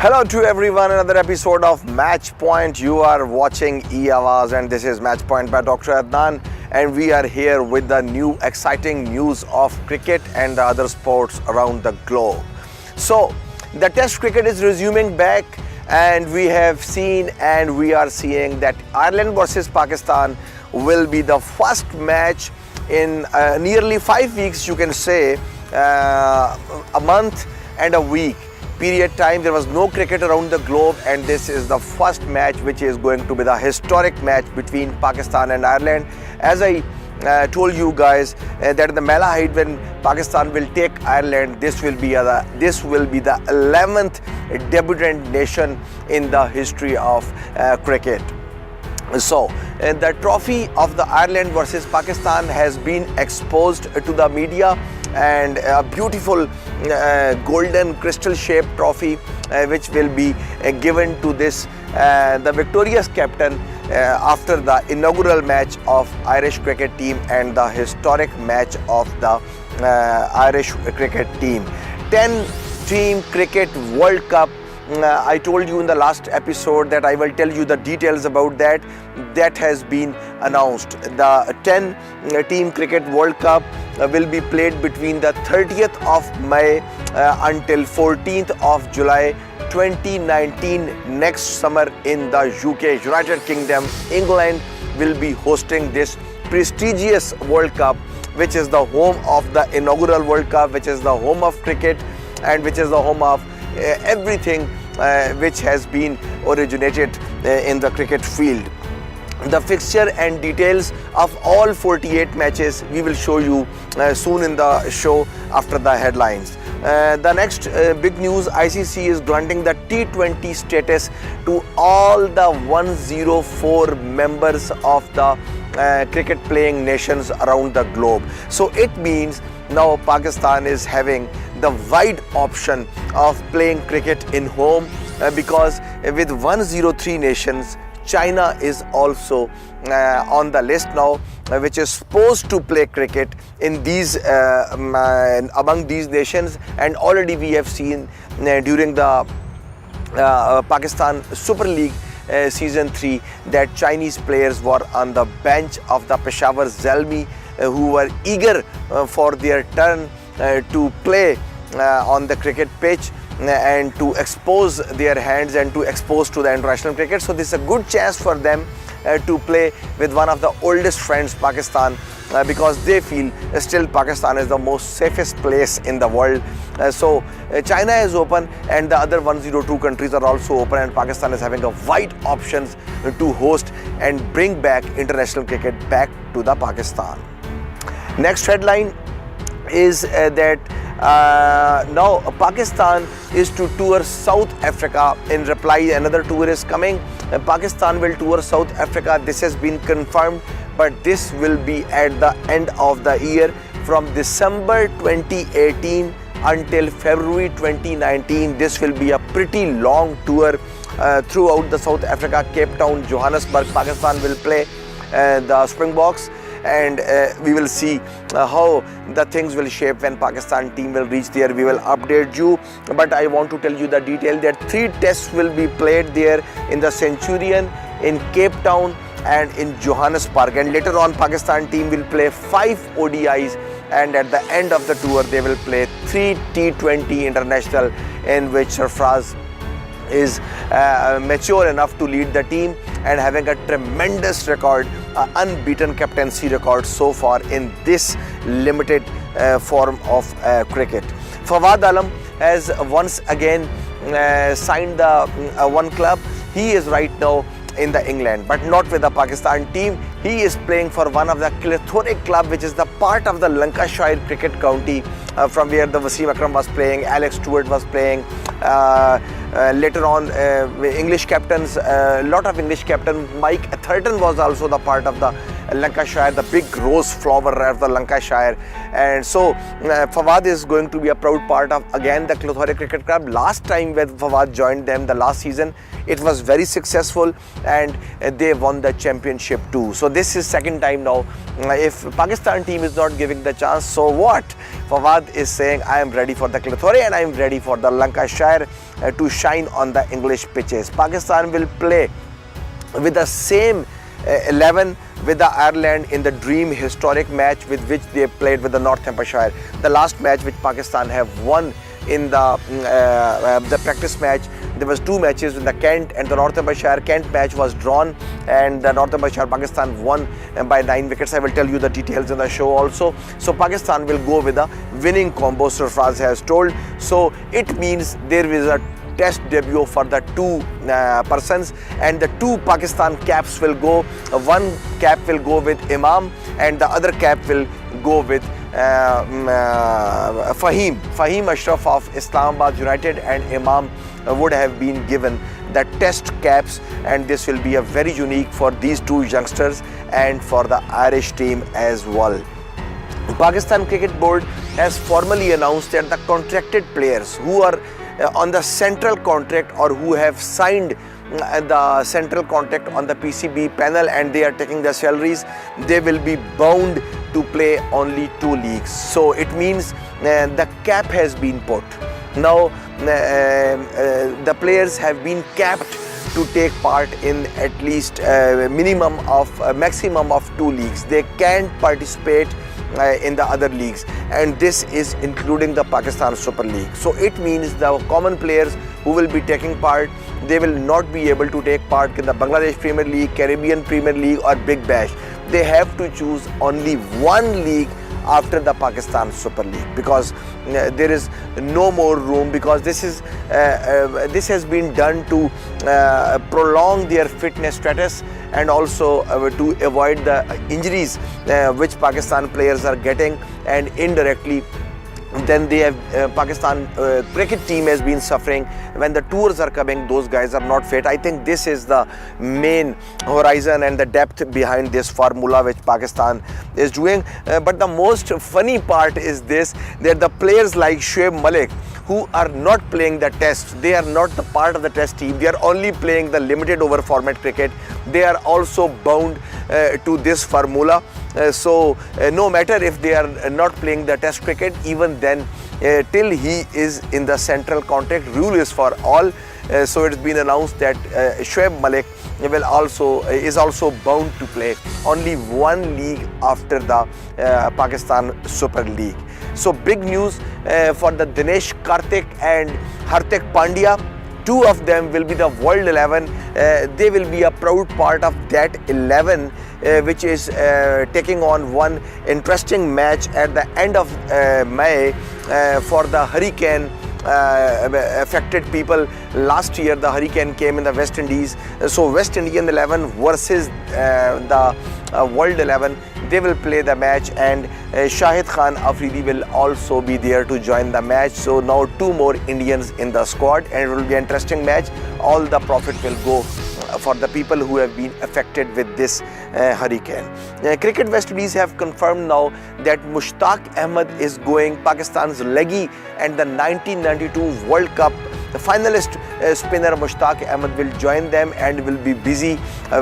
Hello to everyone, another episode of Match Point. You are watching E-Awaz and this is Match Point by Dr. Adnan, and we are here with the new exciting news of cricket and the other sports around the globe. So, the Test cricket is resuming back, and we have seen and we are seeing that Ireland versus Pakistan will be the first match in nearly 5 weeks, you can say, a month and a week period time. There was no cricket around the globe, and this is the first match which is going to be the historic match between Pakistan and Ireland. As I told you guys that in the Malahide, when Pakistan will take Ireland, this will be the 11th debutant nation in the history of cricket. So, the trophy of the Ireland versus Pakistan has been exposed to the media, and a beautiful golden crystal shaped trophy which will be given to this the victorious captain after the inaugural match of Irish cricket team and the historic match of the Irish cricket team. 10 team cricket World Cup. I told you in the last episode that I will tell you the details about that. That has been announced. The 10 team cricket World Cup will be played between the 30th of May until 14th of July 2019, next summer in the UK, United Kingdom. England will be hosting this prestigious World Cup, which is the home of the inaugural World Cup, which is the home of cricket, and which is the home of everything which has been originated in the cricket field. The fixture and details of all 48 matches we will show you soon in the show after the headlines. The next big news, ICC is granting the T20 status to all the 104 members of the cricket playing nations around the globe. So it means now Pakistan is having the wide option of playing cricket in home, because with 103 nations, China is also on the list now, which is supposed to play cricket in these among these nations. And already we have seen during the Pakistan Super League season 3 that Chinese players were on the bench of the Peshawar Zalmi, who were eager for their turn to play on the cricket pitch and to expose their hands and to expose to the international cricket. So this is a good chance for them to play with one of the oldest friends, Pakistan, because they feel still Pakistan is the most safest place in the world. So China is open, and the other 102 countries are also open, and Pakistan is having a wide options to host and bring back international cricket back to the Pakistan. Next headline is that now Pakistan is to tour South Africa. In reply, another tour is coming. Pakistan will tour South Africa. This has been confirmed, but this will be at the end of the year, from December 2018 until February 2019. This will be a pretty long tour throughout the South Africa. Cape Town, Johannesburg, Pakistan will play the Springboks, and we will see how the things will shape when Pakistan team will reach there. We will update you, but I want to tell you the detail that 3 tests will be played there in the Centurion, in Cape Town, and in Johannesburg, and later on Pakistan team will play 5 ODIs, and at the end of the tour they will play 3 T20 international, in which Sarfraz is mature enough to lead the team and having a tremendous record, unbeaten captaincy record so far in this limited form of cricket. Fawad Alam has once again signed the one club. He is right now in the England, but not with the Pakistan team. He is playing for one of the Clithorwick club, which is the part of the Lancashire cricket county, from where the Wasim Akram was playing, Alex Stewart was playing. Later on, English captains, lot of English captain, Mike Atherton was also the part of the Lancashire, the big rose flower of the Lancashire. And so Fawad is going to be a proud part of again the Clitheroe Cricket Club. Last time when Fawad joined them, the last season, it was very successful and they won the championship too. So this is second time now. If Pakistan team is not giving the chance, so what? Fawad is saying, I am ready for the Clitheroe and I am ready for the Lancashire to shine on the English pitches. Pakistan will play with the same 11 with the Ireland in the dream historic match with which they played with the Northamptonshire. The last match which Pakistan have won in the practice match. There was two matches in the Kent and the Northamptonshire. Kent match was drawn and the Northamptonshire Pakistan won by 9 wickets. I will tell you the details in the show also. So Pakistan will go with a winning combo, Sarfraz has told. So it means there is a test debut for the two persons, and the two Pakistan caps will go. One cap will go with Imam and the other cap will go with Fahim Ashraf of Islamabad United, and Imam would have been given the test caps, and this will be a very unique for these two youngsters and for the Irish team as well. Pakistan Cricket Board has formally announced that the contracted players who are on the central contract or who have signed the central contract on the PCB panel and they are taking their salaries, they will be bound to play only 2 leagues. So it means the cap has been put. Now the players have been capped to take part in at least maximum of 2 leagues. They can't participate in the other leagues, and this is including the Pakistan Super League. So it means the common players who will be taking part, they will not be able to take part in the Bangladesh Premier League, Caribbean Premier League or Big Bash. They have to choose only one league after the Pakistan Super League, because there is no more room, because this has been done to prolong their fitness status and also to avoid the injuries which Pakistan players are getting, and indirectly then they have Pakistan cricket team has been suffering when the tours are coming. Those guys are not fit. I think this is the main horizon and the depth behind this formula which Pakistan is doing. But the most funny part is this, that the players like Shoaib Malik, who are not playing the test, they are not the part of the test team, they are only playing the limited over format cricket, they are also bound to this formula. So no matter if they are not playing the test cricket, even then till he is in the central contract, rule is for all. So it's been announced that Shoaib Malik is also bound to play only one league after the Pakistan Super League. So big news for the Dinesh Karthik and Hardik Pandya. Two of them will be the World 11. They will be a proud part of that 11, which is taking on one interesting match at the end of May for the hurricane affected people. Last year the hurricane came in the West Indies, so West Indian 11 versus the World 11, they will play the match, and Shahid Khan Afridi will also be there to join the match. So now 2 more Indians in the squad, and it will be an interesting match. All the profit will go for the people who have been affected with this hurricane. Cricket West Indies have confirmed now that Mushtaq Ahmed is going, Pakistan's leggy and the 1992 World Cup. The finalist spinner Mushtaq Ahmed will join them and will be busy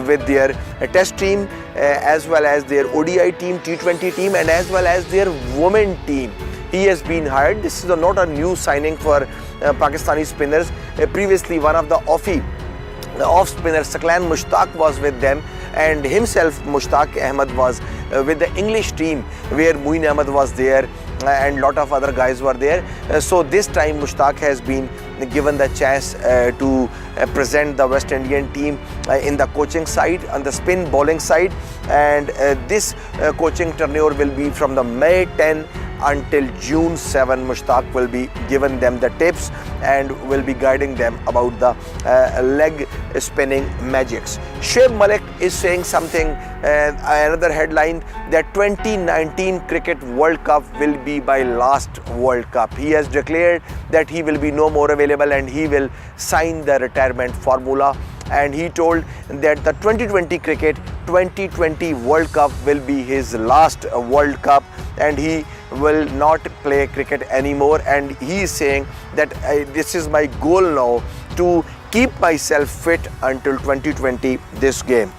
with their test team as well as their ODI team, T20 team, and as well as their women team. He has been hired. This is not a new signing for Pakistani spinners. Previously, one of the off spinner Saqlain Mushtaq was with them, and himself Mushtaq Ahmed was with the English team where Moeen Ahmed was there and lot of other guys were there. So this time Mushtaq has been given the chance to present the West Indian team in the coaching side, on the spin bowling side, and this coaching tenure will be from the May 10 until June 7. Mushtaq will be giving them the tips and will be guiding them about the leg spinning magics. Shoaib Malik is saying something, another headline, that 2019 Cricket World Cup will be my last World Cup. He has declared that he will be no more available and he will sign the retirement formula. and he told that the 2020 World Cup will be his last World Cup and he will not play cricket anymore, and he is saying that this is my goal now to keep myself fit until 2020 this game.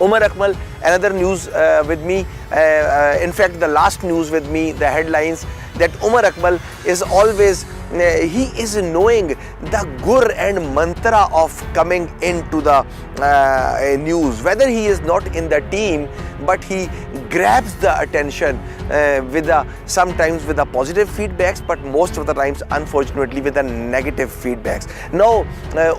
Umar Akmal, another news with me, in fact the last news with me, the headlines that Umar Akmal is always he is knowing the gur and mantra of coming into the news. Whether he is not in the team, but he grabs the attention with sometimes with the positive feedbacks, but most of the times unfortunately with the negative feedbacks. Now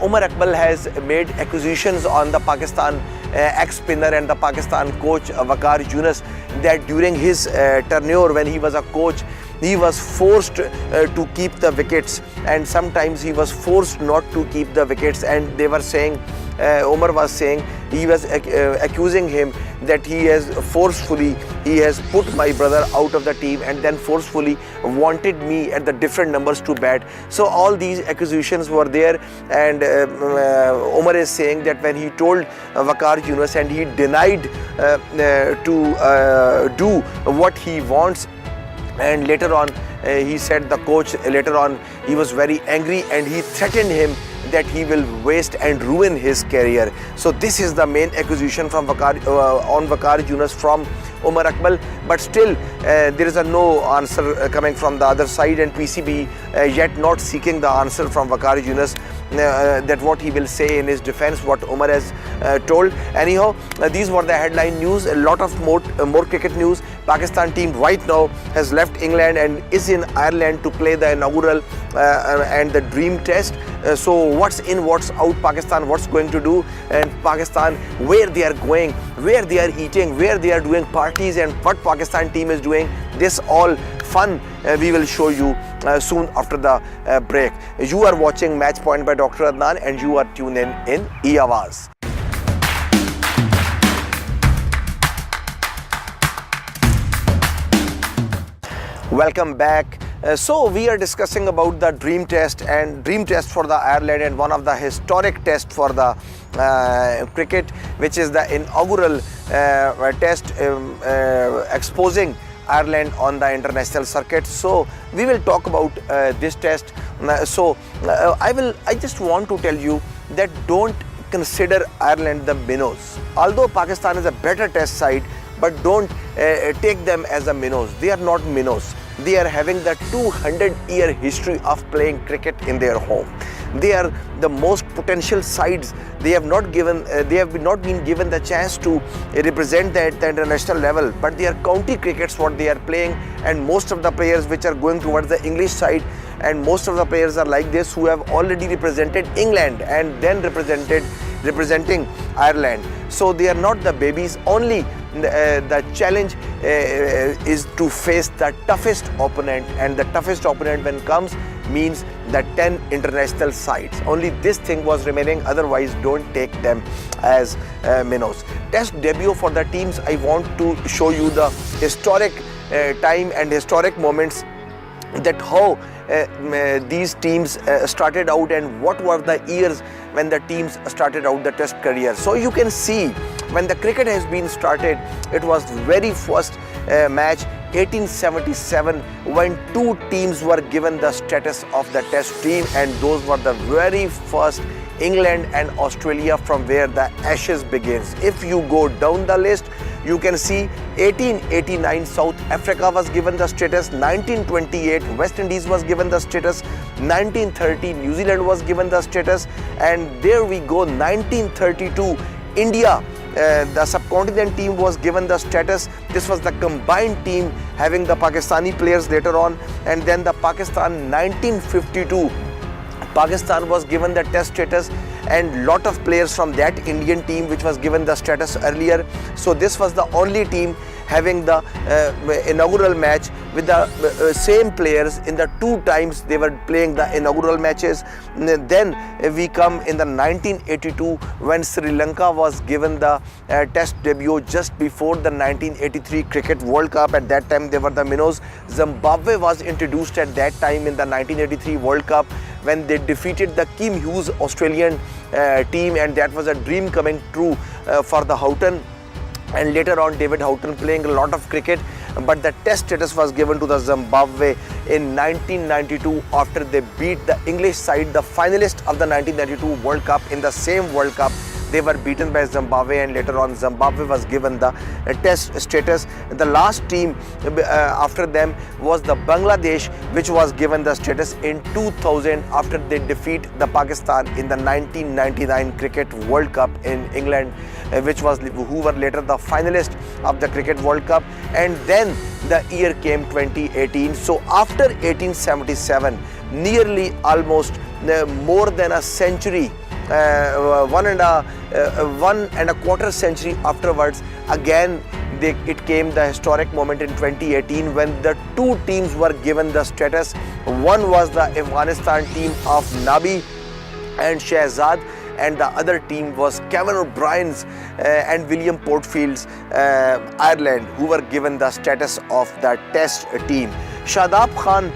Umar Akmal has made accusations on the Pakistan ex-spinner and the Pakistan coach Waqar Younis that during his tenure when he was a coach, he was forced to keep the wickets, and sometimes he was forced not to keep the wickets, and they were saying, Umar was saying, he was accusing him that he has put my brother out of the team and then forcefully wanted me at the different numbers to bat. So all these accusations were there, and Umar is saying that when he told Waqar Younis and he denied to do what he wants, and later on he said the coach later on he was very angry and he threatened him that he will waste and ruin his career. So this is the main accusation from Waqar Younis from Umar Akmal, but still there is no answer coming from the other side, and PCB yet not seeking the answer from Waqar Younis that what he will say in his defense, what Umar has told. Anyhow, these were the headline news. A lot of more cricket news. Pakistan team right now has left England and is in Ireland to play the inaugural and the dream test. So what's in, what's out, Pakistan, what's going to do, and Pakistan, where they are going, where they are eating, where they are doing parties, and what Pakistan team is doing. This all fun we will show you soon after the break. You are watching Match Point by Dr. Adnan and you are tuned in E-Awaz. Welcome back. So we are discussing about the dream test for the Ireland, and one of the historic tests for the cricket, which is the inaugural test exposing Ireland on the international circuit. So we will talk about this test. I just want to tell you that don't consider Ireland the minnows. Although Pakistan is a better test side, but don't take them as a minnows. They are not minnows. They are having the 200-year history of playing cricket in their home. They are the most potential sides. They have not been given the chance to represent the international level, but they are county crickets what they are playing, and most of the players which are going towards the English side, and most of the players are like this who have already represented England and then representing Ireland. So they are not the babies. Only the challenge is to face the toughest opponent, and the toughest opponent when comes means the 10 international sides. Only this thing was remaining, otherwise don't take them as minnows. Test debut for the teams. I want to show you the historic time and historic moments, that how these teams started out and what were the years when the teams started out the test career. So you can see when the cricket has been started, it was very first match 1877 when two teams were given the status of the test team, and those were the very first England and Australia, from where the Ashes begins. If you go down the list, you can see 1889 South Africa was given the status, 1928 West Indies was given the status, 1930 New Zealand was given the status, and there we go 1932 India, the subcontinent team was given the status. This was the combined team having the Pakistani players later on, and then the Pakistan 1952 Pakistan was given the test status, and lot of players from that Indian team which was given the status earlier. So this was the only team having the inaugural match with the same players in the two times they were playing the inaugural matches. Then we come in the 1982 when Sri Lanka was given the test debut just before the 1983 Cricket World Cup. At that time they were the minnows. Zimbabwe was introduced at that time in the 1983 World Cup. when they defeated the Kim Hughes Australian team, and that was a dream coming true for the Houghton. And later on, David Houghton playing a lot of cricket, but the test status was given to the Zimbabwe in 1992 after they beat the English side, the finalist of the 1992 World Cup. In the same World Cup, they were beaten by Zimbabwe, and later on Zimbabwe was given the test status. The last team after them was the Bangladesh, which was given the status in 2000 after they defeat the Pakistan in the 1999 Cricket World Cup in England, who were later the finalist of the Cricket World Cup. And then the year came 2018. So after 1877, nearly almost more than a century, one and a quarter century afterwards, again it came the historic moment in 2018 when the two teams were given the status. One was the Afghanistan team of Nabi and Shehzad, and the other team was Kevin O'Brien's and William Portfield's Ireland, who were given the status of the test team. Shadab Khan,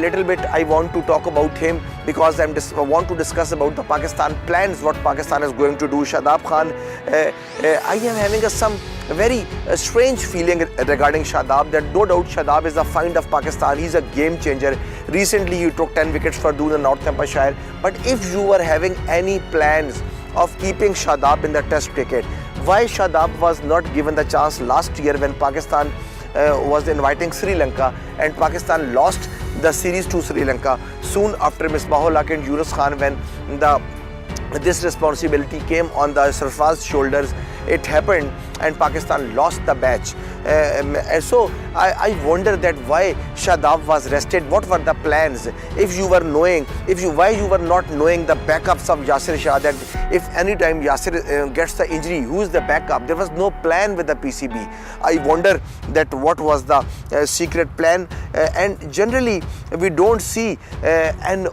little bit I want to talk about him because I want to discuss about the Pakistan plans, what Pakistan is going to do. Shadab Khan, I am having some very strange feeling regarding Shadab, that no doubt Shadab is the find of Pakistan. He's a game changer. Recently he took 10 wickets for Doon in Northamptonshire. But if you were having any plans of keeping Shadab in the test cricket, why Shadab was not given the chance last year when Pakistan was inviting Sri Lanka and Pakistan lost the series to Sri Lanka soon after Misbah-ul Haq and Yunus Khan, when this responsibility came on the Sarfarz's shoulders. It happened and Pakistan lost the match. So I wonder that why Shadab was rested. What were the plans? If you were knowing, why you were not knowing the backups of Yasir Shah, that if any time Yasir gets the injury, who is the backup? There was no plan with the PCB. I wonder that what was the secret plan. And generally we don't see an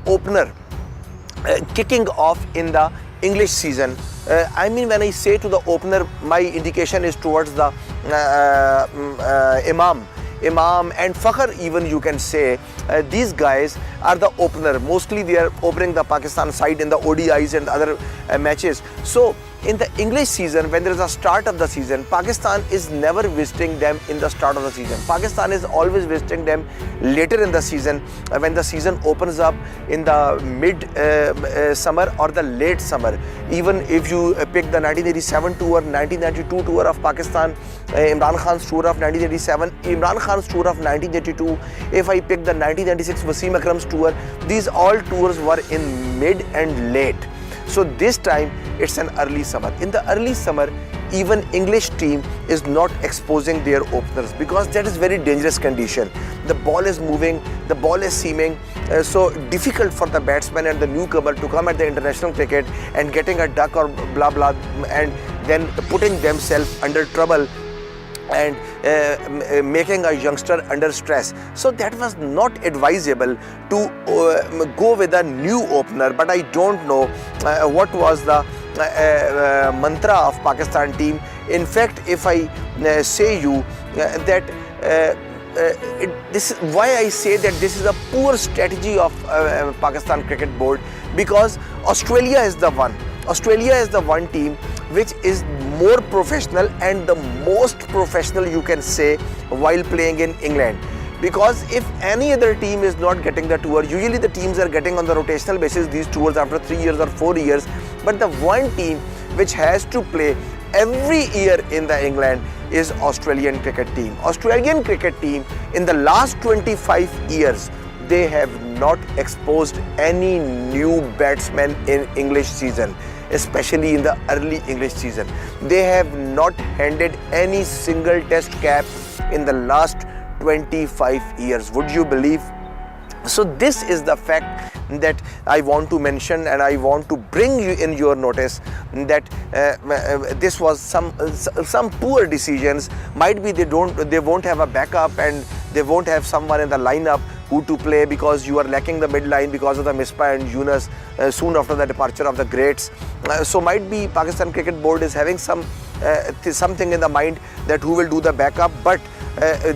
opener kicking off in the English season. I mean, when I say to the opener, my indication is towards the Imam and Fakhr, even you can say. These guys are the opener. Mostly they are opening the Pakistan side in the ODIs and other matches. So in the English season, when there is a start of the season, Pakistan is never visiting them in the start of the season. Pakistan is always visiting them later in the season, when the season opens up in the mid summer or the late summer. Even if you pick the 1987 tour, 1992 tour of Pakistan, Imran Khan's tour of 1987, Imran Khan's tour of 1982, if I pick the 1996 Wasim Akram's tour, these all tours were in mid and late. So this time it's an early summer. In the early summer, even English team is not exposing their openers because that is very dangerous condition. The ball is moving, the ball is seaming, so difficult for the batsman and the newcomer to come at the international cricket and getting a duck or blah blah and then putting themselves under trouble and making a youngster under stress. So that was not advisable to go with a new opener. But I don't know what was the mantra of Pakistan team. In fact, if I say you that this is why I say that this is a poor strategy of Pakistan Cricket Board, because Australia is the one team which is more professional and the most professional, you can say, while playing in England. Because if any other team is not getting the tour, usually the teams are getting on the rotational basis these tours after 3 years or 4 years, but the one team which has to play every year in the England is Australian cricket team. Australian cricket team in the last 25 years, they have not exposed any new batsmen in English season, especially in the early English season. They have not handed any single test cap in the last 25 years. Would you believe? So this is the fact that I want to mention, and I want to bring you in your notice that this was some poor decisions. Might be they won't have a backup and they won't have someone in the lineup who to play, because you are lacking the midline because of the Misbah and Yunus soon after the departure of the greats. So might be Pakistan Cricket Board is having something in the mind that who will do the backup. But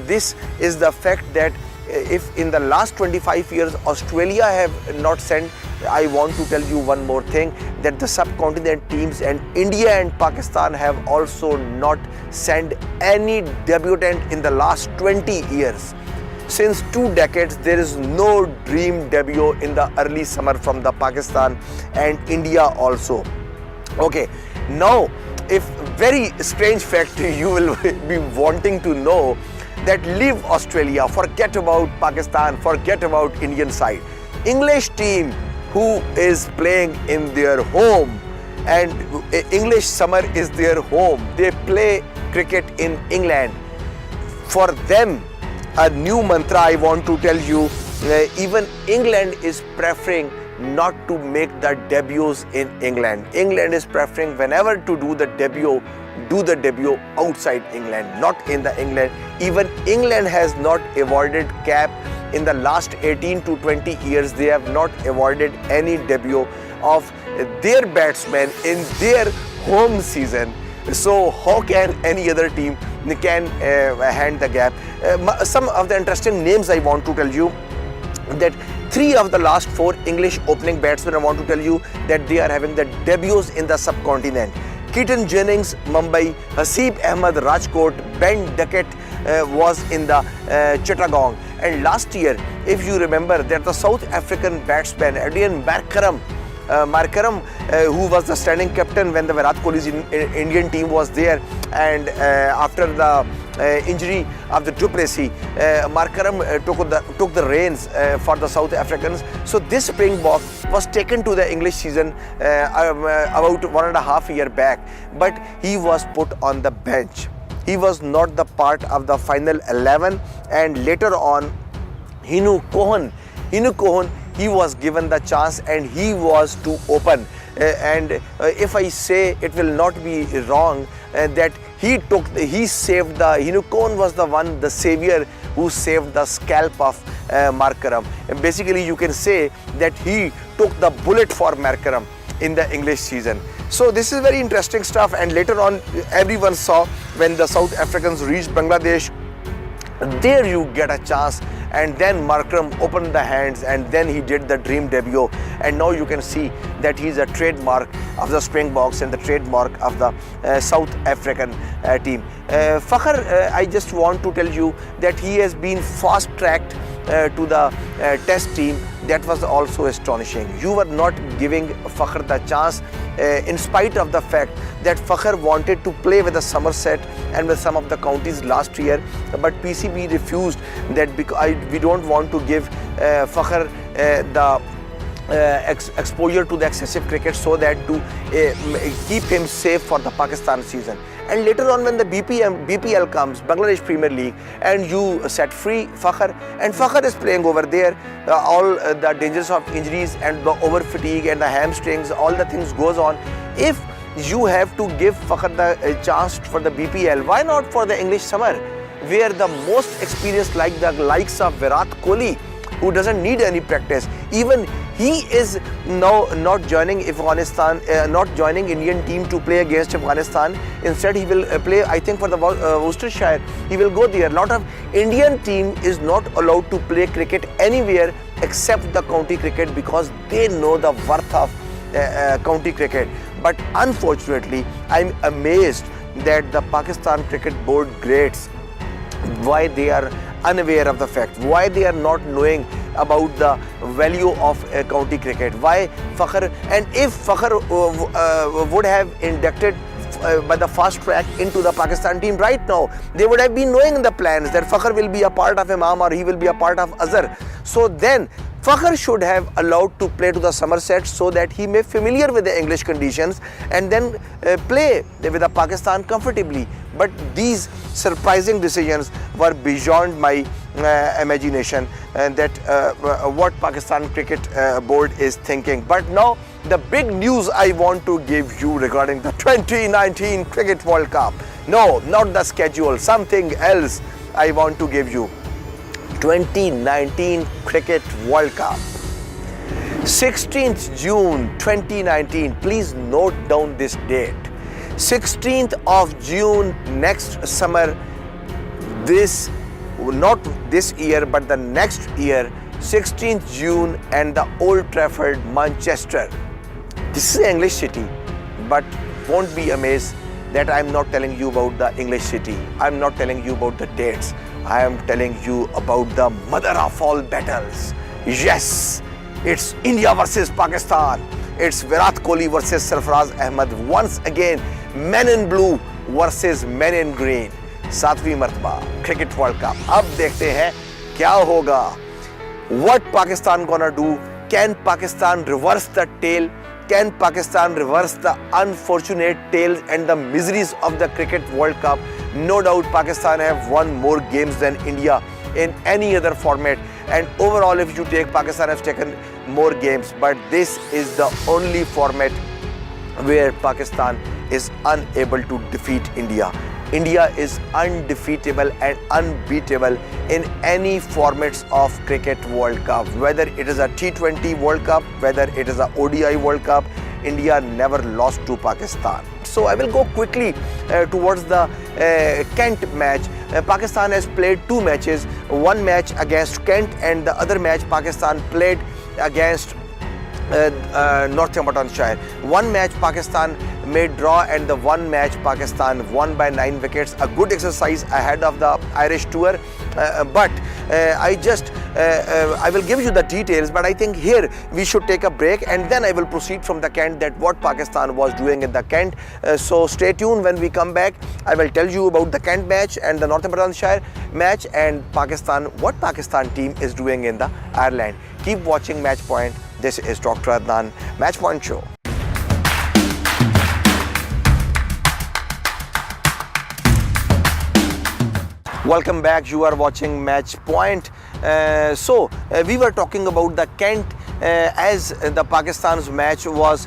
this is the fact that if in the last 25 years Australia have not sent, I want to tell you one more thing, that the subcontinent teams and India and Pakistan have also not sent any debutant in the last 20 years. Since 2 decades, there is no dream debut in the early summer from the Pakistan and India also. Okay, now if very strange fact you will be wanting to know, that leave Australia, forget about Pakistan, forget about Indian side. English team who is playing in their home, and English summer is their home. They play cricket in England. For them, a new mantra I want to tell you, even England is preferring not to make the debuts in England. England is preferring whenever to do the debut outside England, not in the England. Even England has not avoided cap in the last 18 to 20 years. They have not avoided any debut of their batsmen in their home season. So how can any other team can hand the gap? Some of the interesting names I want to tell you, that 3 of the last 4 English opening batsmen, I want to tell you that they are having the debuts in the subcontinent. Keaton Jennings, Mumbai; Haseeb Ahmed, Rajkot; Ben Duckett was in the Chittagong. And last year, if you remember, that the South African batsman Adrian Markram, who was the standing captain when the Virat Kohli's Indian team was there, and after the injury of the du Plessis, Markram took the reins for the South Africans. So this Springbok was taken to the English season about 1.5 years back, but he was put on the bench. He was not the part of the final 11, and later on Hinu Cohen, he was given the chance and he was to open. And if I say, it will not be wrong, that Hinu Cohen was the savior who saved the scalp of Markram. And basically you can say that he took the bullet for Markram in the English season. So this is very interesting stuff. And later on, everyone saw when the South Africans reached Bangladesh, there you get a chance, and then Markram opened the hands, and then he did the dream debut. And now you can see that he's a trademark of the Springboks and the trademark of the South African team. Fakhar, I just want to tell you that he has been fast-tracked to the test team. That was also astonishing. You were not giving Fakhar the chance, in spite of the fact that Fakhar wanted to play with the Somerset and with some of the counties last year, but PCB refused that because we don't want to give Fakhar the exposure to the excessive cricket, so that to keep him safe for the Pakistan season. And later on, when the BPL comes, Bangladesh Premier League, and you set free Fakhar, and Fakhar is playing over there, all the dangers of injuries and the over fatigue and the hamstrings, all the things goes on. If you have to give Fakhar the chance for the BPL, why not for the English summer, where the most experienced, like the likes of Virat Kohli, who doesn't need any practice, even he is now not joining Afghanistan, not joining Indian team to play against Afghanistan. Instead, he will play, I think, for the Worcestershire. He will go there. A lot of Indian team is not allowed to play cricket anywhere except the county cricket, because they know the worth of county cricket. But unfortunately, I'm amazed that the Pakistan Cricket Board greats, why they are unaware of the fact, why they are not knowing about the value of county cricket, why Fakhar, and if Fakhar would have inducted by the fast track into the Pakistan team right now, they would have been knowing the plans that Fakhar will be a part of Imam or he will be a part of Azhar. So then Fakhar should have allowed to play to the Somerset, so that he may familiar with the English conditions and then play with the Pakistan comfortably. But these surprising decisions were beyond my imagination, that what Pakistan Cricket Board is thinking. But now the big news I want to give you regarding the 2019 Cricket World Cup. No, not the schedule, something else I want to give you. 2019 Cricket World Cup. 16th June 2019. Please note down this date. 16th of June next summer, this not this year but the next year, 16th June, and the Old Trafford, Manchester. This is an English city, but won't be amazed that I'm not telling you about the English city. I'm not telling you about the dates. I am telling you about the mother of all battles. Yes, it's India versus Pakistan. It's Virat Kohli versus Sarfaraz Ahmed. Once again, men in blue versus men in green. 7वीं मर्तबा cricket world cup. अब देखते हैं क्या होगा. What Pakistan gonna do? Can Pakistan reverse the tale? Can Pakistan reverse the unfortunate tales and the miseries of the Cricket World Cup? No doubt Pakistan have won more games than India in any other format, and overall if you take, Pakistan has taken more games, but this is the only format where Pakistan is unable to defeat India. India is undefeatable and unbeatable in any formats of Cricket World Cup. Whether it is a T20 World Cup, whether it is a ODI World Cup, India never lost to Pakistan. So I will go quickly towards the Kent match. Pakistan has played 2 matches, one match against Kent and the other match Pakistan played against Northamptonshire. One match Pakistan made draw and the one match Pakistan won by 9 wickets. A good exercise ahead of the Irish tour, but I will give you the details, but I think here we should take a break and then I will proceed from the Kent, that what Pakistan was doing in the Kent. So stay tuned. When we come back, I will tell you about the Kent match and the Northamptonshire match and Pakistan, what Pakistan team is doing in the Ireland. Keep watching Match Point. This is Dr. Adnan, Match Point Show. Welcome back. You are watching Match Point. We were talking about the Kent as the Pakistan's match was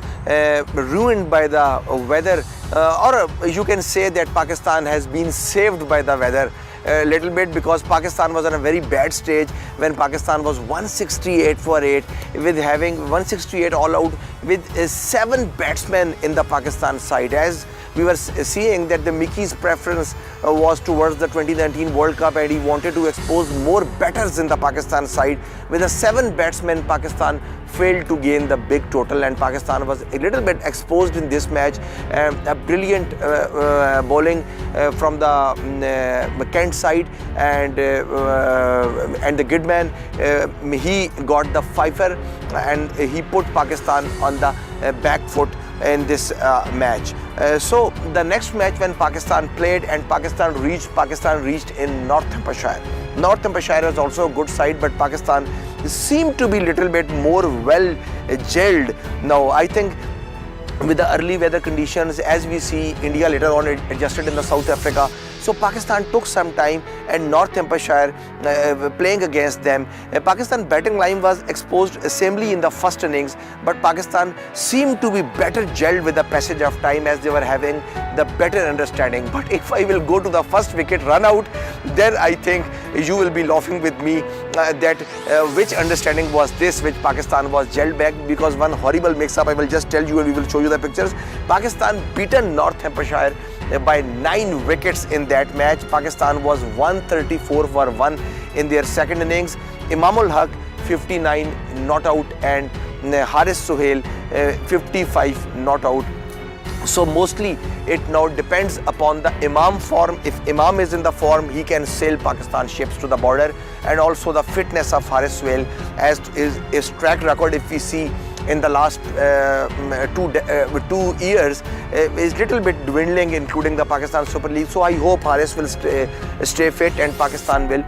ruined by the weather, or you can say that Pakistan has been saved by the weather a little bit, because Pakistan was on a very bad stage when Pakistan was 168 for 8, with having 168 all out with 7 batsmen in the Pakistan side. As we were seeing that the Mickey's preference was towards the 2019 World Cup and he wanted to expose more batters in the Pakistan side. With the 7 batsmen, Pakistan failed to gain the big total and Pakistan was a little bit exposed in this match. A brilliant bowling from the Kent side, and the good man, he got the fifer and he put Pakistan on the back foot in this match. So the next match when Pakistan played and Pakistan reached in Northamptonshire. Northamptonshire is also a good side, but Pakistan seemed to be little bit more well gelled. Now I think with the early weather conditions, as we see, India later on adjusted in the South Africa. So Pakistan took some time, and Northamptonshire playing against them. Pakistan batting line was exposed samely in the first innings, but Pakistan seemed to be better gelled with the passage of time as they were having the better understanding. But if I will go to the first wicket run out, then I think you will be laughing with me that which understanding was this which Pakistan was gelled back, because one horrible mix-up. I will just tell you and we will show you the pictures. Pakistan beaten Northamptonshire by 9 wickets in that match. Pakistan was 134 for 1 in their second innings. Imamul Haq 59 not out and Haris Sohail 55 not out. So mostly it now depends upon the Imam form. If Imam is in the form, he can sail Pakistan ships to the border, and also the fitness of Haris Sohail, as is his track record if we see in the last 2 years is little bit dwindling, including the Pakistan Super League. So I hope Haris will stay fit and Pakistan will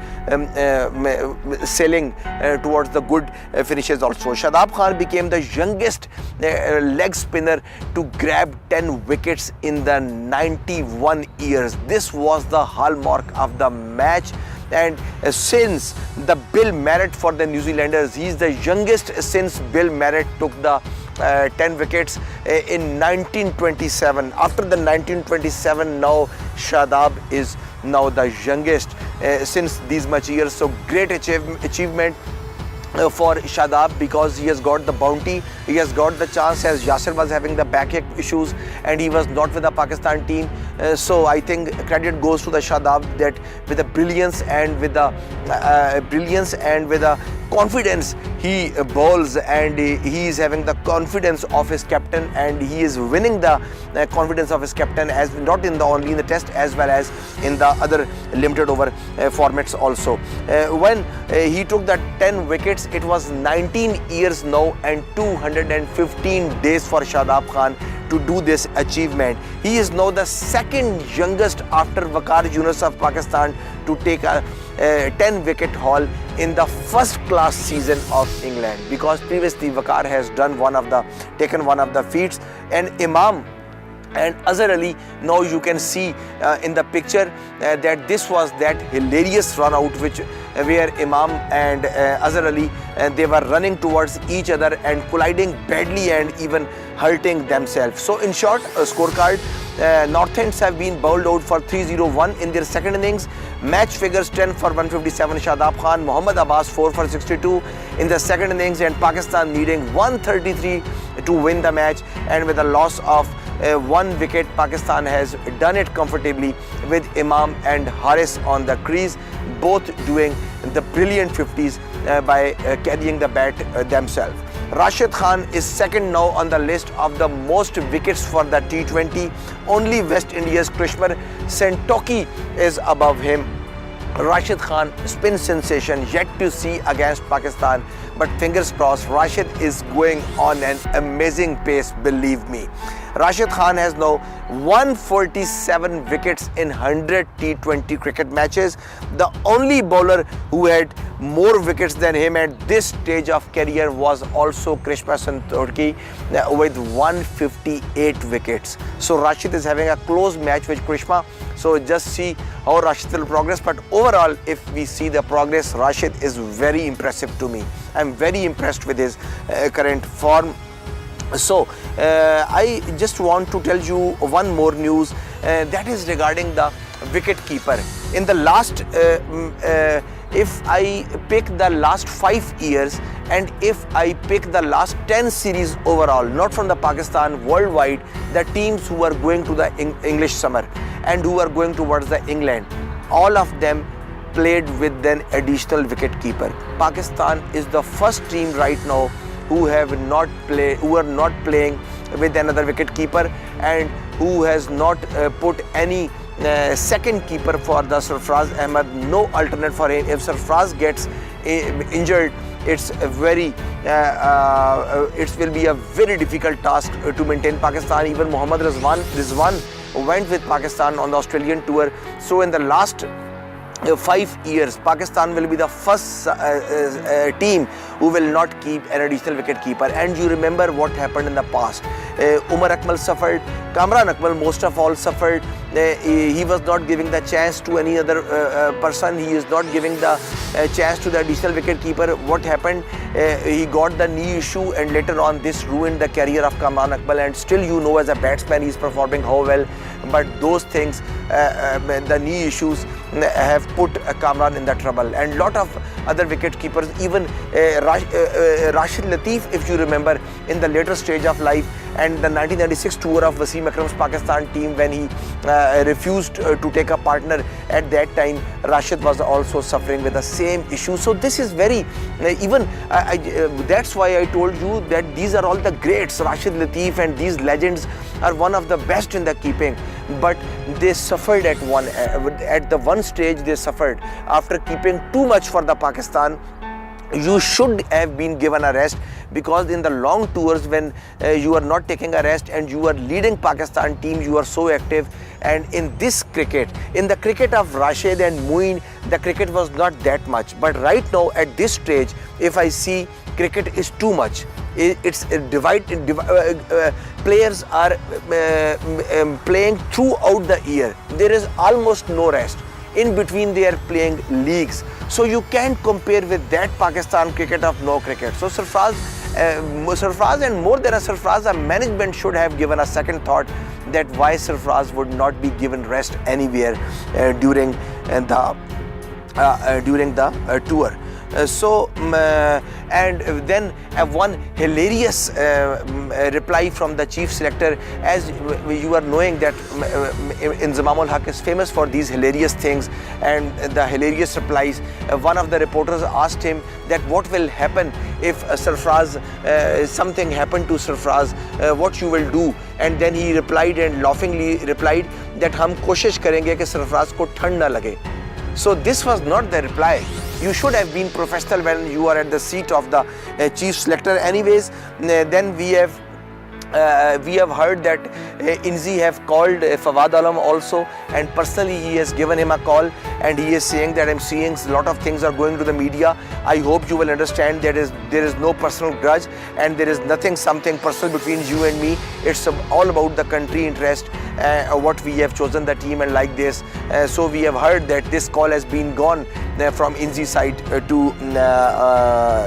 sailing towards the good finishes also. Shadab Khan became the youngest leg spinner to grab 10 wickets in the 91 years. This was the hallmark of the match. And since the Bill Marriott for the New Zealanders, he is the youngest since Bill Marriott took the 10 wickets in 1927. After the 1927, now Shadab is now the youngest since these much years. So great achievement for Shadab, because he has got the bounty he has got the chance as Yasir was having the backache issues and he was not with the Pakistan team. So I think credit goes to the Shadab that with the brilliance and with the confidence he bowls, and he is having the confidence of his captain, and he is winning the confidence of his captain, as not in the only in the test as well as in the other limited over formats also. When he took the 10 wickets, it was 19 years now and 215 days for Shadab Khan to do this achievement. He is now the second youngest after Waqar Younis of Pakistan to take a 10 wicket haul in the first class season of England, because previously Waqar has taken one of the feats, and Imam and Azhar Ali, now you can see in the picture that this was that hilarious run out where Imam and Azhar Ali they were running towards each other and colliding badly and even hurting themselves. So in short, scorecard, North Ends have been bowled out for 301 in their second innings. Match figures 10 for 157 Shadab Khan, Mohammad Abbas 4 for 62 in the second innings, and Pakistan needing 133 to win the match, and with a loss of 1 wicket, Pakistan has done it comfortably with Imam and Haris on the crease, both doing the brilliant 50s by carrying the bat themselves. Rashid Khan is second now on the list of the most wickets for the T20. Only West India's Krishna Santokhi is above him. Rashid Khan, spin sensation, yet to see against Pakistan, but fingers crossed, Rashid is going on an amazing pace, believe me. Rashid Khan has now 147 wickets in 100 T20 cricket matches. The only bowler who had more wickets than him at this stage of career was also Krishna Santokhi with 158 wickets. So Rashid is having a close match with Krishna. So just see how Rashid will progress. But overall, if we see the progress, Rashid is very impressive to me. I'm very impressed with his current form. So I just want to tell you one more news that is regarding the wicket keeper. In the last if I pick the last 5 years and if I pick the last 10 series overall, not from the Pakistan, worldwide, the teams who are going to the English summer and who are going towards the England, all of them played with an additional wicket keeper. Pakistan is the first team right now who are not playing with another wicket keeper and who has not put any second keeper for the Sarfraz Ahmed, no alternate for him. If Sarfraz gets injured, it will be a very difficult task to maintain Pakistan. Even Mohammad Rizwan went with Pakistan on the Australian tour. So in the last 5 years, Pakistan will be the first team who will not keep an additional wicket keeper. And you remember what happened in the past. Umar Akmal suffered, Kamran Akmal most of all suffered. He was not giving the chance to any other person. He is not giving the chance to the additional wicket keeper. What happened? He got the knee issue, and later on this ruined the career of Kamran Akmal. And still, you know, as a batsman, he is performing how well. But those things, the knee issues have put Kamran in the trouble. And lot of other wicket keepers, even Rashid Latif, if you remember, in the later stage of life, and the 1996 tour of Wasim Akram's Pakistan team, when he refused to take a partner at that time, Rashid was also suffering with the same issue. So this is very, that's why I told you that these are all the greats. Rashid Latif and these legends are one of the best in the keeping, but they suffered at the one stage. They suffered after keeping too much for the Pakistan. You should have been given a rest, because in the long tours, when you are not taking a rest and you are leading Pakistan team, you are so active. And in this cricket, in the cricket of Rashid and Moeen, the cricket was not that much. But right now at this stage, if I see, cricket is too much. It's divided. Players are playing throughout the year. There is almost no rest. In between they are playing leagues. So you can't compare with that Pakistan cricket of no cricket. So Sarfraz and more than a Sarfraz, the management should have given a second thought that why Sarfraz would not be given rest anywhere during the tour. And then one hilarious reply from the chief selector, as you are knowing that Inzamam ul Haq is famous for these hilarious things and the hilarious replies. One of the reporters asked him that what will happen if Sarfraz, something happened to Sarfraz, what you will do? And then he replied and laughingly replied that हम कोशिश करेंगे कि सरफराज को ठंड ना लगे. So this was not the reply. You should have been professional when you are at the seat of the chief selector. Anyways, then we have heard that INZI have called Fawad Alam also, and personally he has given him a call, and he is saying that I'm seeing a lot of things are going to the media. I hope you will understand that there is no personal grudge and there is something personal between you and me. It's all about the country interest, what we have chosen the team and like this. So we have heard that this call has been gone from INZI side to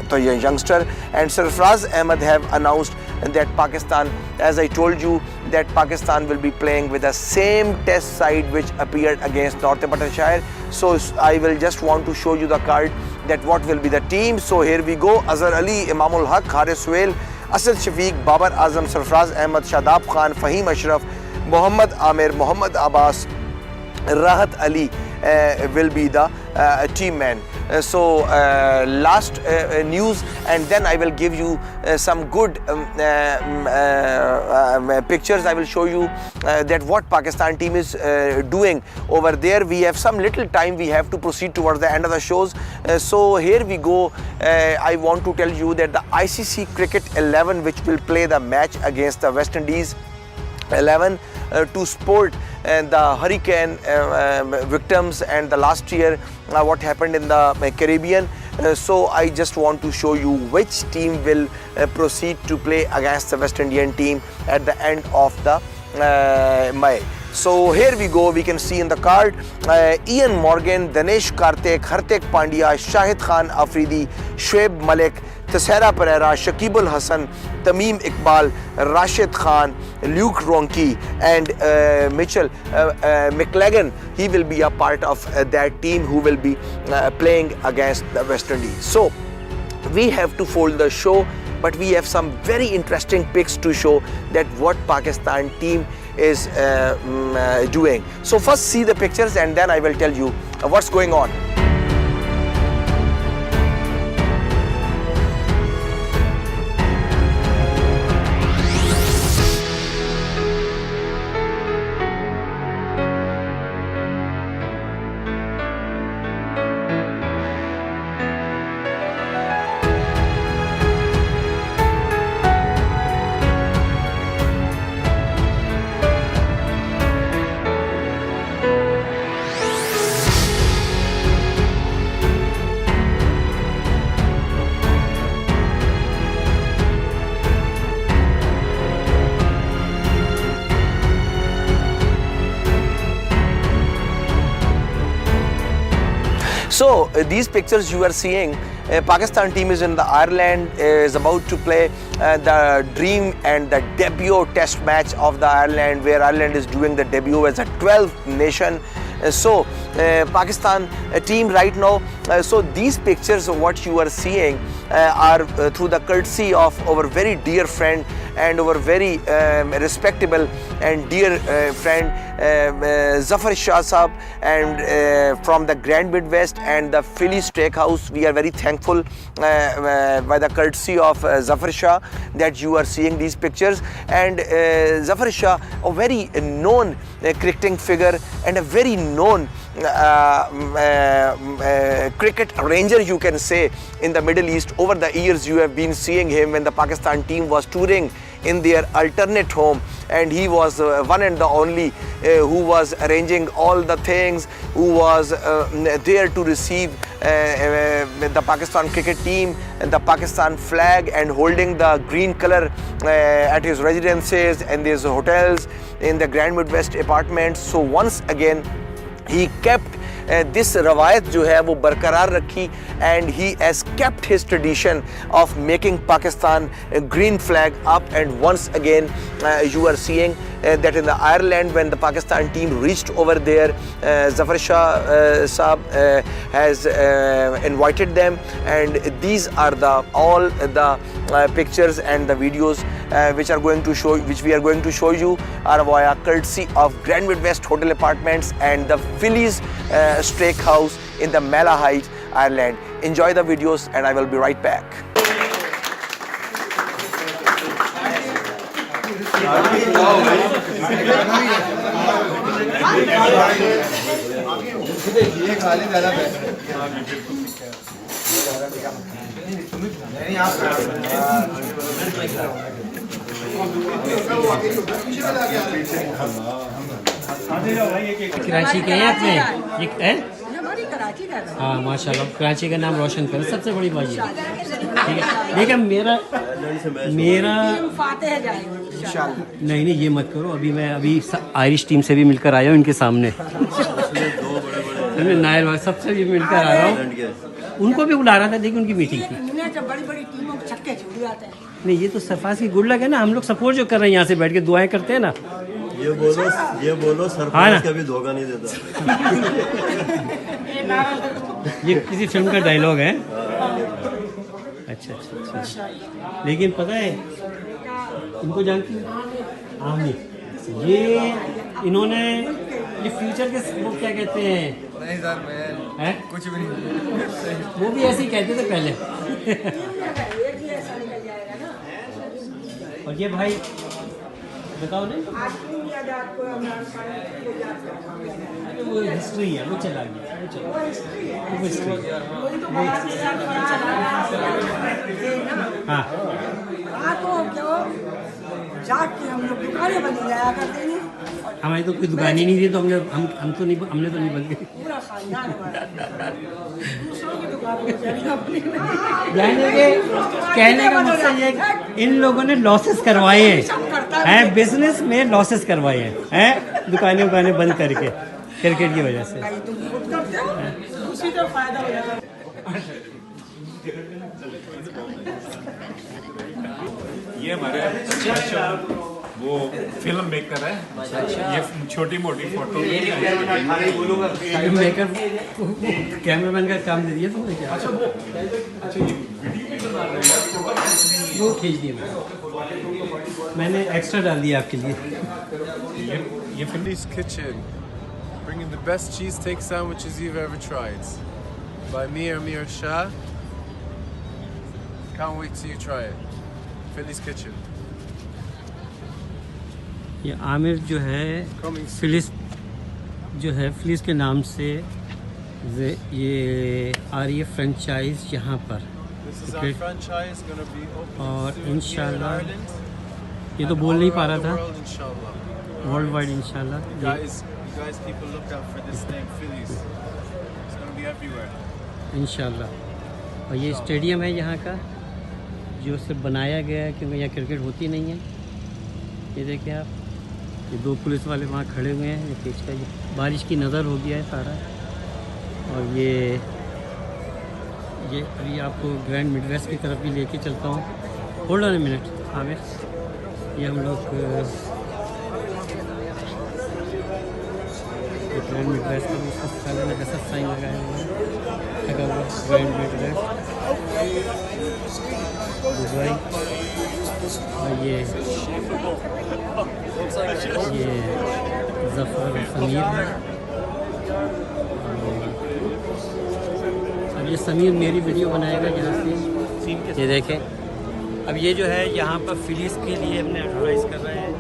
the youngster, and Sarfraz Ahmed have announced that Pakistan, as I told you, that Pakistan will be playing with the same test side which appeared against Northamptonshire. So I will just want to show you the card that what will be the team. So here we go: Azhar Ali, Imam ul Haq, Haris Suhail, Asad Shafiq, Babar Azam, Sarfraz Ahmed, Shadab Khan, Fahim Ashraf, Muhammad Amir, Muhammad Abbas, Rahat Ali will be the team man. So last news, and then I will give you some good pictures. I will show you that what Pakistan team is doing over there. We have some little time, we have to proceed towards the end of the shows. So here we go. I want to tell you that the ICC Cricket 11, which will play the match against the West Indies 11 to support the hurricane victims and the last year what happened in the Caribbean. So I just want to show you which team will proceed to play against the West Indian team at the end of the May. So here we go, we can see in the card Ian Morgan, Danesh Karthik, Hardik Pandya, Shahid Khan Afridi, Shoaib Malik, Thaisara Pereira, Shakib Al Hasan, Tamim Iqbal, Rashid Khan, Luke Ronchi, and Mitchell McLagan. He will be a part of that team who will be playing against the West Indies. So we have to fold the show, but we have some very interesting picks to show that what Pakistan team is doing. So first see the pictures and then I will tell you what's going on. So these pictures you are seeing, Pakistan team is in the Ireland, is about to play the dream and the debut test match of the Ireland, where Ireland is doing the debut as a 12th nation. So Pakistan team right now, so these pictures of what you are seeing are through the courtesy of our very dear friend and our very respectable and dear friend Zafar Shah Saab, and from the Grand Midwest and the Philly Steakhouse. We are very thankful by the courtesy of Zafar Shah that you are seeing these pictures. And Zafar Shah, a very known cricketing figure and a very known cricket arranger, you can say, in the Middle East. Over the years you have been seeing him when the Pakistan team was touring in their alternate home, and he was one and the only who was arranging all the things, who was there to receive the Pakistan cricket team and the Pakistan flag, and holding the green color at his residences and his hotels in the Grand Midwest apartments. So once again he kept this रवायत जो है वो बरकरार रखी and he has kept his tradition of making Pakistan a green flag up. And once again you are seeing that in the Ireland, when the Pakistan team reached over there, Zafar Shah Saab has invited them, and these are all the pictures and the videos which we are going to show you are via courtesy of Grand Midwest Hotel Apartments and the Phillies Steakhouse in the Malahide, Ireland. Enjoy the videos and I will be right back. Karachi के हैं अपने ये हैं? हाँ माशाल्लाह, कराची का नाम रोशन करो, सबसे बड़ी बात ये। ठीक है, देखिए मेरा नहीं ये मत करो, अभी आयरिश टीम से भी मिलकर आया हूँ इनके सामने। नायर भाई सबसे भी मिलकर आ रहा हूँ, उनको भी बुला रहा था, देखिए उनकी मीटिंग थी। बड़ी टीमों को छक्के छूट जाते हैं। नहीं ये तो सरफराज की गुड लक है ना, हम लोग सपोर्ट जो कर रहे हैं यहाँ से बैठ के दुआएं करते हैं ना। ये बोलो सरफराज कभी धोखा नहीं देता। ये किसी फिल्म का डायलॉग है। अच्छा। लेकिन पता है इनको जानती हूँ आमिर, ये इन्होंने ये फ्यूचर के वो क्या कहते हैं, नहीं सर मैं कुछ भी नहीं, वो भी ऐसे ही कहते थे पहले। और ये भाई बताओ नहीं, वो हिस्ट्री है, वो चला गया, वो हिस्ट्री। हाँ हम लोग दुकानें बनी जाया करते हैं। हमारी तो कोई दुकान ही नहीं थी, तो हमने तो नहीं बन गए। पूरा खानदान दूसरों की दुकान कहने का मकसद ये, इन लोगों ने लॉसेस करवाए हैं, बिजनेस में लॉसेस करवाए हैं, दुकानें बंद करके क्रिकेट की वजह से। उसी का फायदा हो जाता है। ये हमारे वो फिल्म मेकर है, ये छोटी मोटी फोटो मेकर कैमरामैन का काम दे दिया तुमने क्या? वो खींच दिया मैंने एक्स्ट्रा डाल दिया आपके लिए। ये film Phillies Kitchen, bringing the best cheesesteak sandwiches you've ever tried. By me, Amir Shah. Can't wait till you try it. Phillies Kitchen. ये आमिर जो है फिलिस के नाम से ये आ रही है फ्रेंचाइज यहाँ पर। This is our franchise going to be open और soon here in इंशाल्लाह Ireland. ये तो बोल नहीं पा रहा Around the था, world, inshallah. वर्ल्ड वाइड इंशाल्लाह। You guys keep a lookout for this name, Phillies. It's going to be everywhere. इंशाल्लाह। और ये स्टेडियम है यहाँ का, जो सिर्फ बनाया गया है क्योंकि यहाँ क्रिकेट होती नहीं है। ये देखिए आप, ये दो पुलिस वाले वहाँ खड़े हुए हैं, ये पीछे का ये बारिश की नज़र हो गया है सारा। और ये अभी आपको ग्रैंड मिडवेस्ट की तरफ भी लेके चलता हूँ। Hold on a minute Aamir, ये हम लोग ग्रैंड मिडवेस्ट का भी सारे में ऐसा साइन लगाया हुआ है, लगा हुआ ग्रैंड मिडवेस्ट दुबई। और ये ज़फ़र समीर है। अब ये समीर मेरी वीडियो बनाएगा यहाँ से, ये देखें। अब ये जो है यहाँ पर फिलिस के लिए हमने एडवर्टाइज कर रहे हैं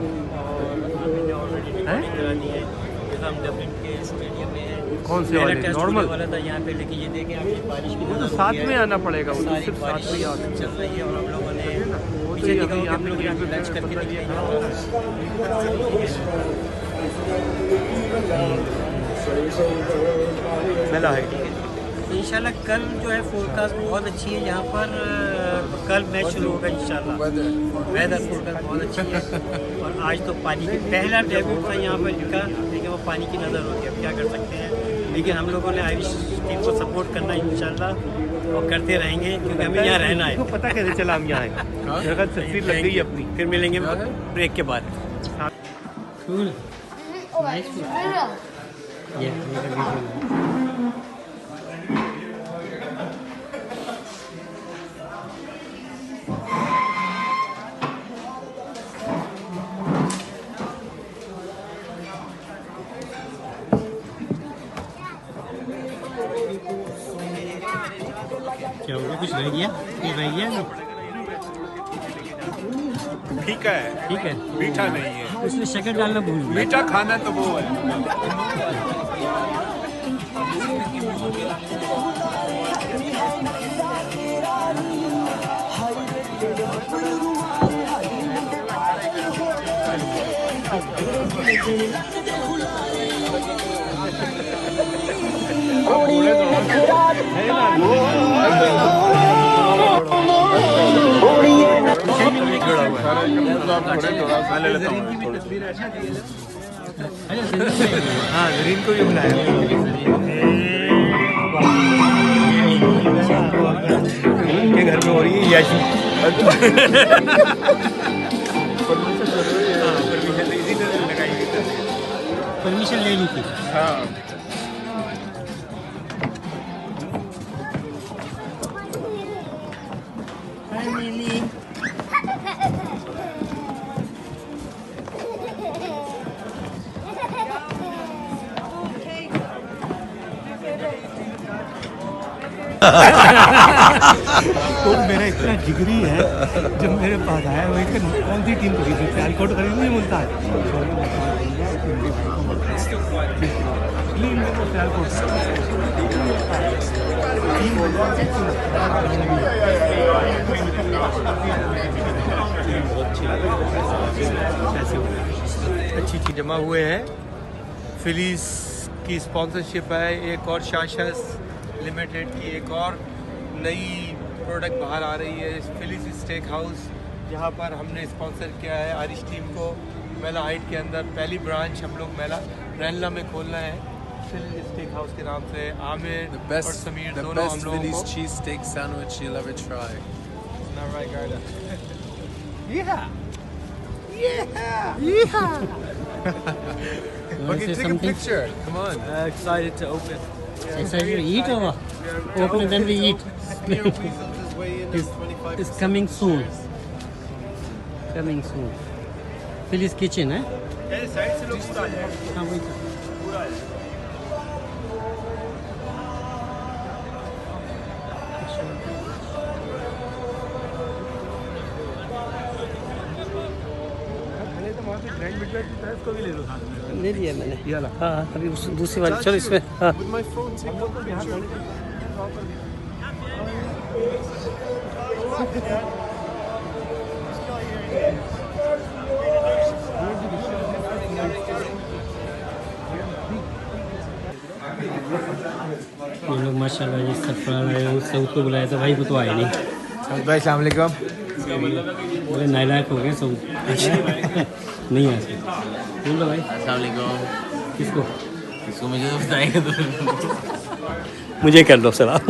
और हमने ऑलरेडी रिकॉर्डिंग करा दी है। जैसा हम डब्लिन के स्टेडियम में है, कौन से वाले नॉर्मल वाला था यहाँ पे, लेकिन ये देखें आप, ये बारिश की वो तो साथ में आना पड़ेगा, वो तो सिर्फ साथ में ही आ चल रही है। और हम लोगों ने वो तो पीछे अभी दिखाओ, आप हम लोग लोग यहाँ यहाँ पे लंच करके बंदा निकलेंगे। मेला है इंशाल्लाह कल जो है फोरकास्ट बहुत अच्छी है यहाँ पर। कल मैच शुरू होगा इंशाल्लाह। वेदर फोरकास्ट बहुत अच्छी है। और आज तो पानी की पहला डेब्यूट था यहाँ पर इनका, लेकिन वो पानी की नज़र होती है। अब क्या कर सकते हैं, लेकिन हम लोगों ने आयरिश टीम को सपोर्ट करना इंशाल्लाह और करते रहेंगे क्योंकि हमें यहाँ रहना है। पता कैसे चला हम यहाँ आए? तस्वीर लग गई अपनी। फिर मिलेंगे ब्रेक के बाद। Cool. Nice food. Yeah, make a video. क्या हो गया? कुछ रह गया? कुछ रह गया नहीं? ठीक है, ठीक है, मीठा नहीं है। उसमें शक्कर डालना भूल गया। मीठा खाना तो वो है। हाँ, जरीन को भी बुलाया। के घर में हो रही है याशी। परमिशन ले ली थी। हाँ। तो मेरा इतना जिगरी है, जब मेरे पास आया वो कौन सी टीम खरीदी? सियालकोट खरीदी नहीं मिलता है। अच्छी चीज जमा हुए हैं। फिलीज की स्पॉन्सरशिप है, एक और शाशस लिमिटेड की एक और नई प्रोडक्ट बाहर आ रही है, फिलीज स्टेक हाउस, जहाँ पर हमने स्पॉन्सर किया है आयरिश टीम को। मेला हाइट के अंदर पहली ब्रांच हम लोग मेला रैनला में खोलना है, फिलीज स्टेक हाउस के नाम से। आमिर और समीर दोनों हम लोगों को cheese steak sandwich you'll ever try. Not right, Garda. Okay, take a picture. Come on. Excited to open. Excited to eat or what? Open and then we eat. Smear weasel his way in It's, 25%. it's coming soon. Coming soon. Philly's kitchen, है? Side से लोग आ जाए। हाँ वही था। इसको भी ले लो साथ में। ले लिया मैंने। ये वाला? हाँ अभी दूसरी वाली चलो इसमें। हाँ With my phone, take a picture. ये लोग माशाल्लाह ये सरफराज आए हैं, सऊद को बुलाया था भाई, वो तो आए नहीं। भाई अस्सलाम वालेकुम। बोले नालायक हो गए सऊद। नहीं आ सकते। बोल दो भाई। अस्सलाम वालेकुम। किसको? किसको मुझे तो बताएंगे तो मुझे कर दो सलाम।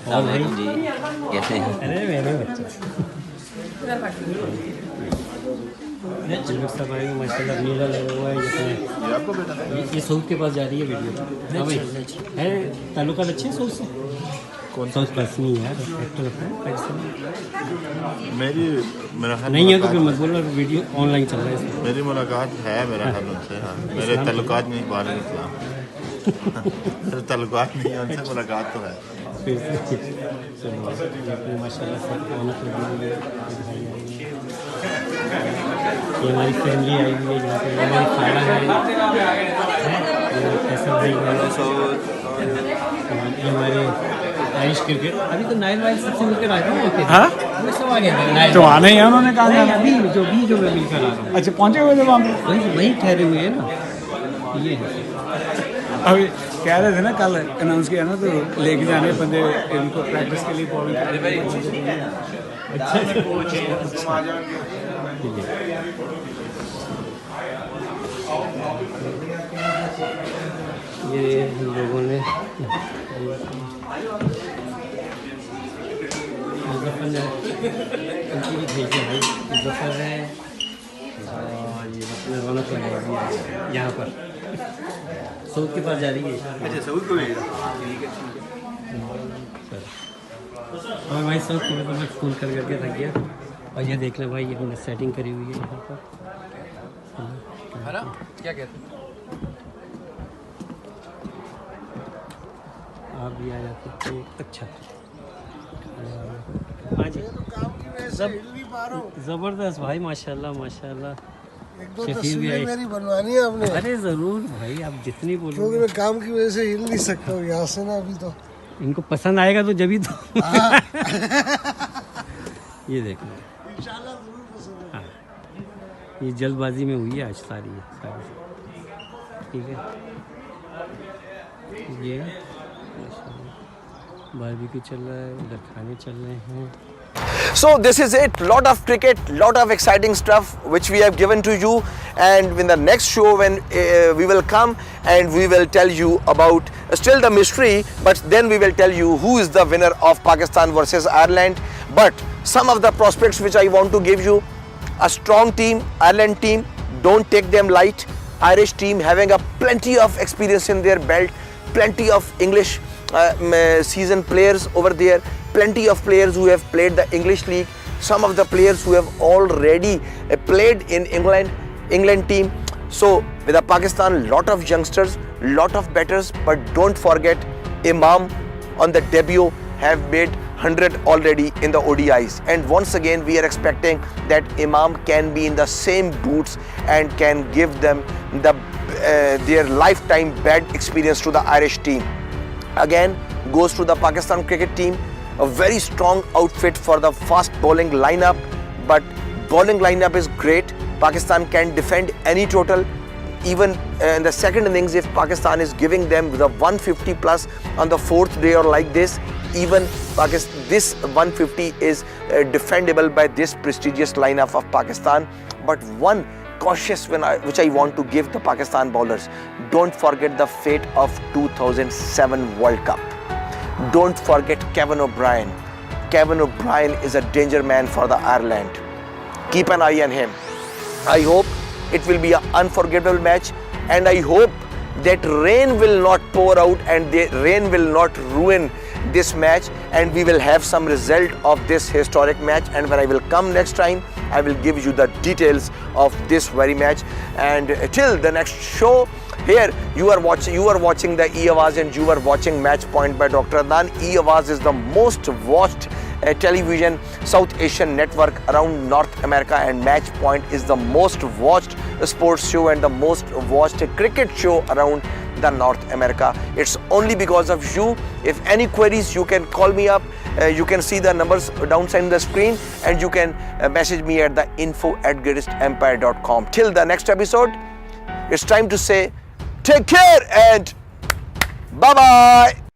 और भाई जी कैसे हैं? अरे मेरे बच्चे सब आएंगे माशाल्लाह, मेला लगा हुआ है जिसमें ये सऊद के पास जा रही है वीडियो। हाँ भाई है ताल्लुकात अच्छे हैं सऊद से? कौन सा पास नहीं है एक्टर है मेरा नहीं है तो फिर मत बोलो, वीडियो ऑनलाइन चल रहा है इसमें। मेरी मुलाकात है मेरा ख्याल उनसे। हाँ, मेरे ताल्लुकात नहीं बारे में इस्लाम। मेरे ताल्लुकात नहीं है उनसे, मुलाकात तो है। फिर चलो माशाल्लाह सब रौनक लगी हुई है। ये हमारी फैमिली आई हुई है यहाँ पे, हमारी खाना है, कैसा भाई ये हमारे आयरिश क्रिकेट। अभी तो नाइल वाइल सबसे मिलकर आए थे। हाँ वो सब आ गया तो आना ही है, उन्होंने कहा अभी जो मैं मिलकर आ रहा हूँ। अच्छा पहुँचे हुए थे वहाँ पे? वही ठहरे हुए हैं ना ये है। अभी कह रहे थे ना कल अनाउंस किया ना, तो लेके जाने बंदे इनको प्रैक्टिस के लिए। ये लोगों ने भेजे भाई जफर है और ये अपने रौनक लगाई हुई है यहाँ पर सऊद के पास जा रही है। अच्छा सऊद को भेजा और भाई सऊद को मैं फ़ोन करके थक गया। और ये देख लें भाई ये हमने सेटिंग करी हुई है यहाँ पर है ना क्या कहते हैं आप भी आ जाते थे। अच्छा हाँ जी ज़बरदस्त भाई माशाल्लाह माशाल्लाह। एक दो शफीक भी तस्वीरें आई। मेरी बनवानी है आपने, अरे ज़रूर भाई आप जितनी क्योंकि बोलोगे। मैं काम की वजह से हिल नहीं सकता हूँ यहाँ से ना अभी तो। इनको पसंद आएगा तो जब ही तो ये देख लो इंशाल्लाह जरूर पसंद है। हाँ ये जल्दबाजी में हुई है आज सारी ठीक है। ये बारबेक्यू चल रहा है उधर खाने चल रहे हैं। So this is it. Lot of cricket, lot of exciting stuff which we have given to you, and in the next show when we will come and we will tell you about still the mystery, but then we will tell you who is the winner of Pakistan versus Ireland. But some of the prospects which I want to give you: a strong team, Ireland team. Don't take them light. Irish team having a plenty of experience in their belt, plenty of English seasoned players over there, plenty of players who have played the English League, some of the players who have already played in England team. So with the Pakistan, lot of youngsters, lot of batters, but don't forget Imam on the debut have made 100 already in the ODIs, and once again we are expecting that Imam can be in the same boots and can give them the their lifetime bad experience to the Irish team. Again goes to the Pakistan cricket team, a very strong outfit for the fast bowling lineup, but bowling lineup is great. Pakistan can defend any total. Even in the second innings, if Pakistan is giving them the 150 plus on the fourth day or like this, even this 150 is defendable by this prestigious lineup of Pakistan. But one cautious which I want to give the Pakistan bowlers: don't forget the fate of 2007 World Cup. Don't forget Kevin O'Brien. Kevin O'Brien is a danger man for the Ireland. Keep an eye on him. I hope it will be an unforgettable match, and I hope that rain will not pour out and the rain will not ruin this match, and we will have some result of this historic match. And when I will come next time, I will give you the details of this very match. And till the next show, here you are watching the E-Awaz, and you are watching Match Point by Dr. Adnan. E-Awaz is the most watched television South Asian network around North America, and Match Point is the most watched sports show and the most watched cricket show around the North America. It's only because of you. If any queries, you can call me up. You can see the numbers downside the screen, and you can message me at the info@greatestempire.com. Till the next episode, it's time to say take care and bye bye.